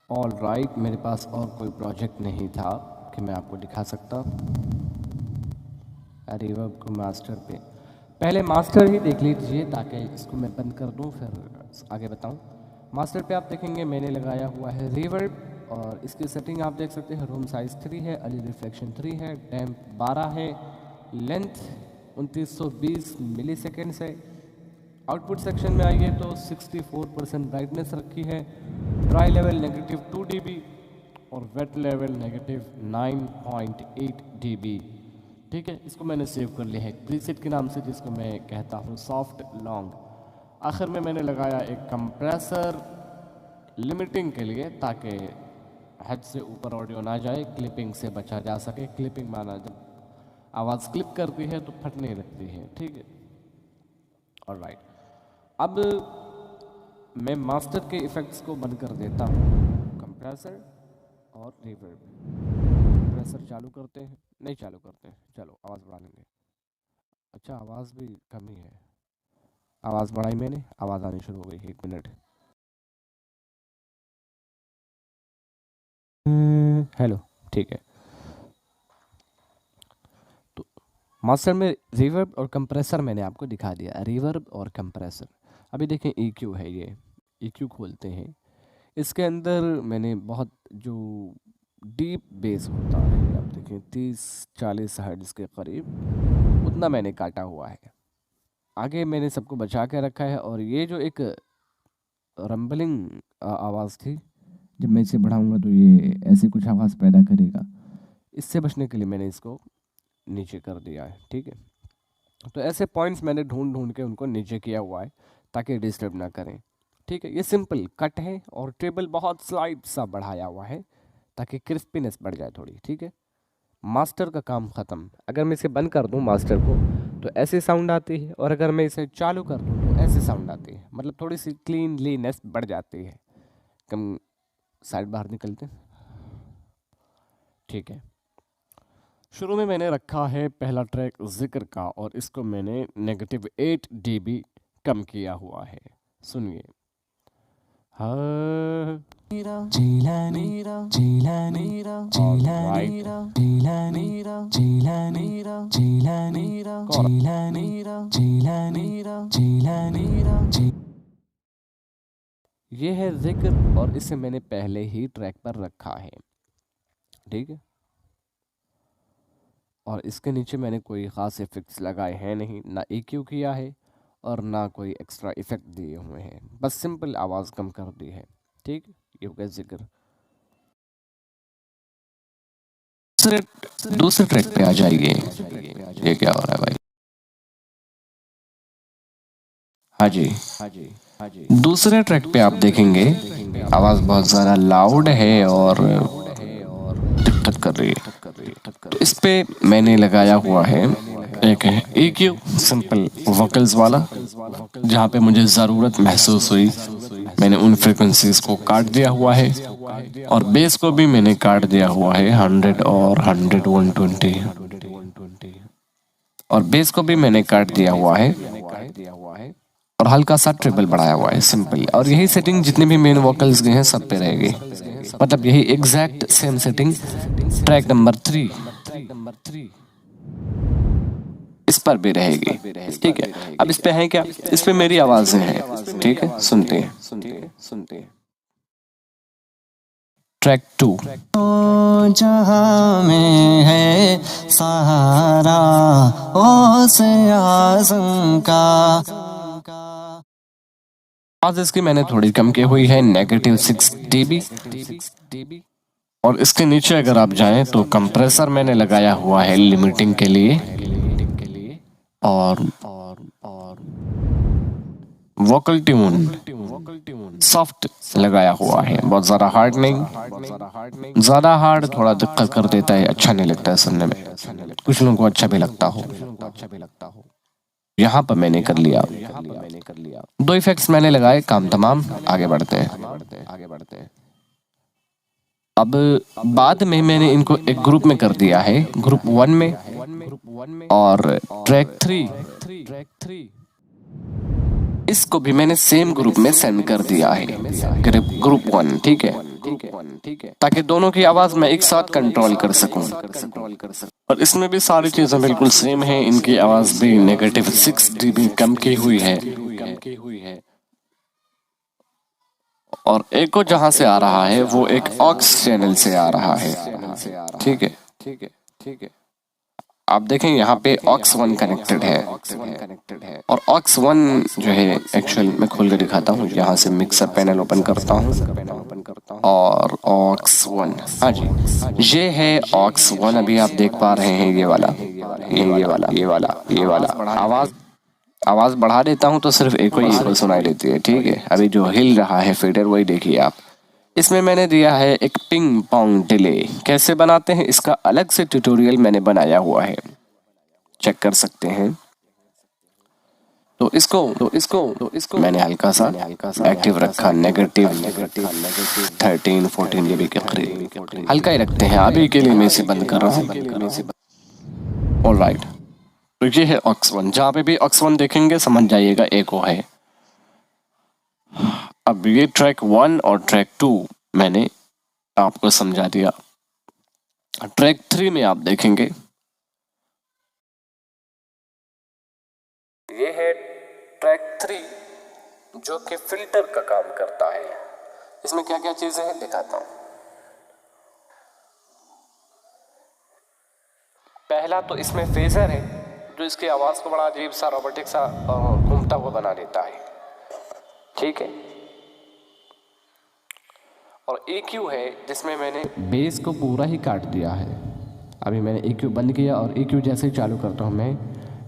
All right, मेरे पास और कोई प्रोजेक्ट नहीं था कि मैं आपको दिखा सकता। रिवर्ब को मास्टर पे पहले मास्टर ही देख लीजिए ताकि इसको मैं बंद कर दूं फिर आगे बताऊं। मास्टर पे आप देखेंगे मैंने लगाया हुआ है रिवर्ब और इसकी सेटिंग आप देख सकते हैं। रूम साइज 3 है, अली रिफ्लेक्शन 3 है, टैम्प 12 है, लेंथ 2920 मिली सेकेंड्स है। आउटपुट सेक्शन में आइए तो 64% ब्राइटनेस रखी है, ड्राई लेवल नेगेटिव 2 dB और वेट लेवल नेगेटिव 9.8 dB। ठीक है, इसको मैंने सेव कर लिया है प्रीसेट के नाम से जिसको मैं कहता हूँ सॉफ्ट लॉन्ग। आखिर में मैंने लगाया एक कंप्रेसर लिमिटिंग के लिए ताकि हेड से ऊपर ऑडियो ना जाए, क्लिपिंग से बचा जा सके। क्लिपिंग माना जब आवाज़ क्लिप करती है तो फटने लगती है। ठीक है, ऑलराइट। अब मैं मास्टर के इफ़ेक्ट्स को बंद कर देता हूँ, कंप्रेसर और रिवर्ब। कंप्रेसर चालू करते हैं, नहीं चालू करते हैं, चलो आवाज़ बढ़ा लेंगे। अच्छा, आवाज़ भी कम ही है। आवाज़ बढ़ाई मैंने, आवाज़ आनी शुरू हो गई। 1 मिनट। हेलो, ठीक है। तो मास्टर में रिवर्ब और कंप्रेसर मैंने आपको दिखा दिया, रिवर्ब और कंप्रेसर। अभी देखें EQ है, ये EQ खोलते हैं। इसके अंदर मैंने बहुत जो डीप बेस होता है, आप देखें 30-40 हर्ट्ज़ के करीब, उतना मैंने काटा हुआ है। आगे मैंने सबको बचा के रखा है और ये जो एक रंबलिंग आवाज़ थी, जब मैं इसे बढ़ाऊंगा तो ये ऐसी कुछ आवाज़ पैदा करेगा। इससे बचने के लिए मैंने इसको नीचे कर दिया है। ठीक है, तो ऐसे पॉइंट्स मैंने ढूंढ ढूंढ के उनको नीचे किया हुआ है ताकि डिस्टर्ब ना करें। ठीक है, ये सिंपल कट है और टेबल बहुत स्लाइड सा बढ़ाया हुआ है ताकि क्रिस्पीनेस बढ़ जाए थोड़ी। ठीक है, मास्टर का काम ख़त्म। अगर मैं इसे बंद कर दूं मास्टर को तो ऐसे साउंड आती है और अगर मैं इसे चालू कर दूं तो ऐसे साउंड आती है, मतलब थोड़ी सी क्लीनलीनेस बढ़ जाती है। कम साइड बाहर निकलते हैं। ठीक है, शुरू में मैंने रखा है पहला ट्रैक जिक्र का और इसको मैंने नेगेटिव 8 dB कम किया हुआ है। सुनिए। हाँ ये है जिक्र और इसे मैंने पहले ही ट्रैक पर रखा है। ठीक है, और इसके नीचे मैंने कोई ख़ास इफ़ेक्ट्स लगाए हैं नहीं, ना EQ किया है और ना कोई एक्स्ट्रा इफ़ेक्ट दिए हुए हैं, बस सिंपल आवाज़ कम कर दी है। ठीक, ये हो गया जिक्र। दूसरे ट्रैक पे आ जाइए। ये क्या हो रहा है भाई? हाँ जी, दूसरे ट्रैक पे आप देखेंगे आवाज बहुत ज्यादा लाउड है और ठक कर रही है। तो इस पे मैंने लगाया हुआ है एक EQ सिंपल वोकल्स वाला। जहाँ पे मुझे ज़रूरत महसूस हुई मैंने उन फ्रिक्वेंसीज को काट दिया हुआ है और बेस को भी मैंने काट दिया हुआ है 100 और 100 120 और बेस को भी मैंने काट दिया हुआ है और हल्का सा ट्रिपल बढ़ाया हुआ है सिंपल। और यही सेटिंग जितने भी मेन वोकल्स गए हैं सब पे रहेगी, मतलब यही exact same setting track number 3 इस पर भी रहेगी। ठीक है, अब इस पे है क्या, इस पे मेरी आवाजें हैं। ठीक है, सुनते हैं। ट्रैक 2 जहां में है सहारा ओस आज़म का। आवाज इसकी मैंने थोड़ी कम की हुई है, नेगेटिव 6 dB। और इसके नीचे अगर आप जाएं तो कंप्रेसर मैंने लगाया हुआ है लिमिटिंग के लिए और वोकल ट्यून सॉफ्ट लगाया हुआ है, बहुत ज़्यादा हार्ड नहीं। ज़्यादा हार्ड थोड़ा दिक्कत कर देता है, अच्छा नहीं लगता है सुनने में, कुछ लोगों को अच्छा भी लगता हो। यहाँ पर मैंने कर लिया। 2 इफेक्ट्स मैंने लगाए, काम तमाम। आगे बढ़ते हैं। अब बाद में मैंने इनको एक ग्रुप में कर दिया है, ग्रुप 1 में और ट्रैक 3 इसको भी मैंने सेम ग्रुप में सेंड कर दिया है, ग्रुप 1। ठीक है, ठीक है, ताकि दोनों की आवाज मैं एक साथ कंट्रोल कर सकूं। और इसमें भी सारी चीजें बिल्कुल सेम है। इनकी आवाज भी -6 dB कम की हुई है। और एको जहां से आ रहा है वो एक ऑक्स चैनल से आ रहा है। ठीक है, आप देखें यहाँ पे ऑक्स 1 कनेक्टेड है। और ऑक्स 1 जो है एक्चुअल मैं खोल के दिखाता हूँ। यहाँ से मिक्सर पैनल ओपन करता हूँ और ऑक्स 1, हाँ जी, ये है ऑक्स 1। अभी आप देख पा रहे हैं ये वाला आवाज बढ़ा देता हूँ तो सिर्फ एको ही सुनाई देती है। ठीक है, अभी जो हिल रहा है फेडर वही देखिए आप। इसमें मैंने दिया है एक पिंग पोंग डिले। कैसे बनाते हैं इसका अलग से ट्यूटोरियल मैंने बनाया हुआ है, चेक कर सकते हैं। तो इसको मैंने हल्का सा एक्टिव रखा, नेगेटिव 13-14 dB के करीब हल्का ही रखते हैं। अभी के लिए मैं इसे बंद कर रहा हूँ। ऑलराइट, तो ये है ऑक्स 1। जहाँ पे भी ऑक्स 1 देखेंगे समझ जाइएगा एको है। अब ये ट्रैक 1 और ट्रैक 2 मैंने आपको समझा दिया। ट्रैक 3 में आप देखेंगे ये है ट्रैक 3 जो कि फिल्टर का काम करता है। इसमें क्या क्या चीजें हैं दिखाता हूं। पहला तो इसमें फेजर है जो इसकी आवाज को बड़ा अजीब सा रोबोटिक सा घूमता हुआ बना देता है। ठीक है, और EQ है जिसमें मैंने बेस को पूरा ही काट दिया है। अभी मैंने EQ बंद किया और EQ जैसे ही चालू करता हूँ मैं,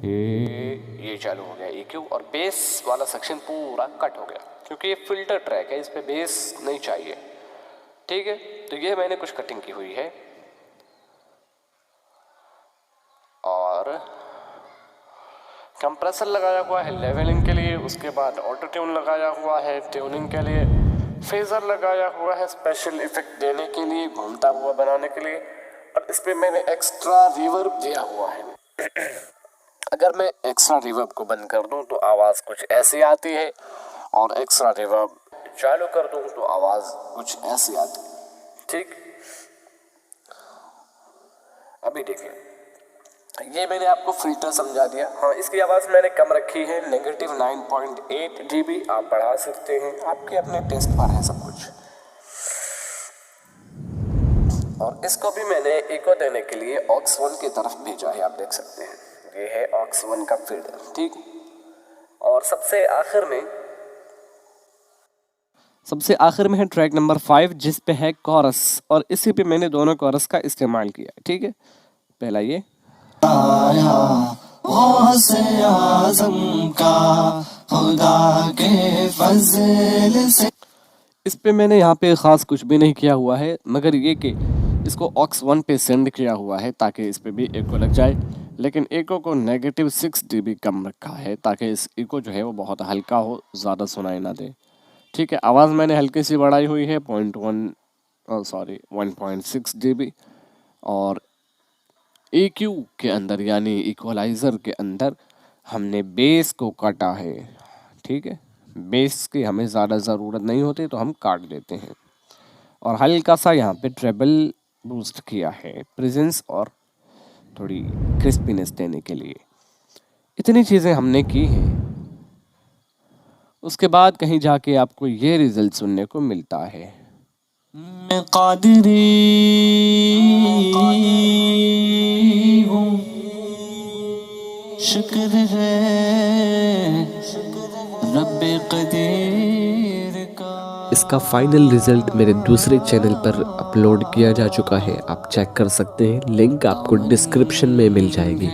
ये चालू हो गया EQ, और बेस वाला सेक्शन पूरा कट हो गया क्योंकि ये फिल्टर ट्रैक है, इस पे बेस नहीं चाहिए। ठीक है, तो ये मैंने कुछ कटिंग की हुई है। और कंप्रेसर लगाया हुआ है लेवलिंग के लिए, उसके बाद ऑटो ट्यून लगाया हुआ है ट्यूनिंग के लिए, फेजर लगाया हुआ है स्पेशल इफेक्ट देने के लिए, घूमता हुआ बनाने के लिए, और इस पे मैंने एक्स्ट्रा रिवर्ब दिया हुआ है। अगर मैं एक्स्ट्रा रिवर्ब को बंद कर दूं तो आवाज कुछ ऐसी आती है, और एक्स्ट्रा रिवर्ब चालू कर दूं तो आवाज कुछ ऐसी आती है। ठीक, अभी देखिए, ये मैंने आपको फिल्टर समझा दिया। हाँ, इसकी आवाज मैंने कम रखी है, -9.8 dB। आप बढ़ा सकते हैं, आपके अपने टेस्ट पर है सब कुछ। और इसको भी मैंने इको देने के लिए ऑक्स 1 की तरफ भेजा है, आप देख सकते हैं। ये है ऑक्स 1 का फीडर। ठीक, और सबसे आखिर में है ट्रैक नंबर 5 जिस पे है कोरस, और इसी पे मैंने दोनों कोरस का इस्तेमाल किया है। ठीक है, पहला ये आया गौसे आज़म का खुदा के फज़ल से। इस पे मैंने यहाँ पे ख़ास कुछ भी नहीं किया हुआ है, मगर ये कि इसको ऑक्स 1 पे सेंड किया हुआ है ताकि इस पे भी एको लग जाए। लेकिन एको को -6 dB कम रखा है ताकि इस एको जो है वो बहुत हल्का हो, ज़्यादा सुनाई ना दे। ठीक है, आवाज़ मैंने हल्की सी बढ़ाई हुई है 1.6 dB। और EQ के अंदर यानी इक्वलाइज़र के अंदर हमने बेस को काटा है। ठीक है, बेस की हमें ज़्यादा ज़रूरत नहीं होती तो हम काट देते हैं। और हल्का सा यहाँ पे ट्रेबल बूस्ट किया है, प्रेजेंस और थोड़ी क्रिस्पीनेस देने के लिए। इतनी चीज़ें हमने की हैं। उसके बाद कहीं जाके आपको ये रिजल्ट सुनने को मिलता है। मैं कादिरी हूँ, शुक्र है रब्बे कदीर का। इसका फाइनल रिजल्ट मेरे दूसरे चैनल पर अपलोड किया जा चुका है, आप चेक कर सकते हैं। लिंक आपको डिस्क्रिप्शन में मिल जाएगी।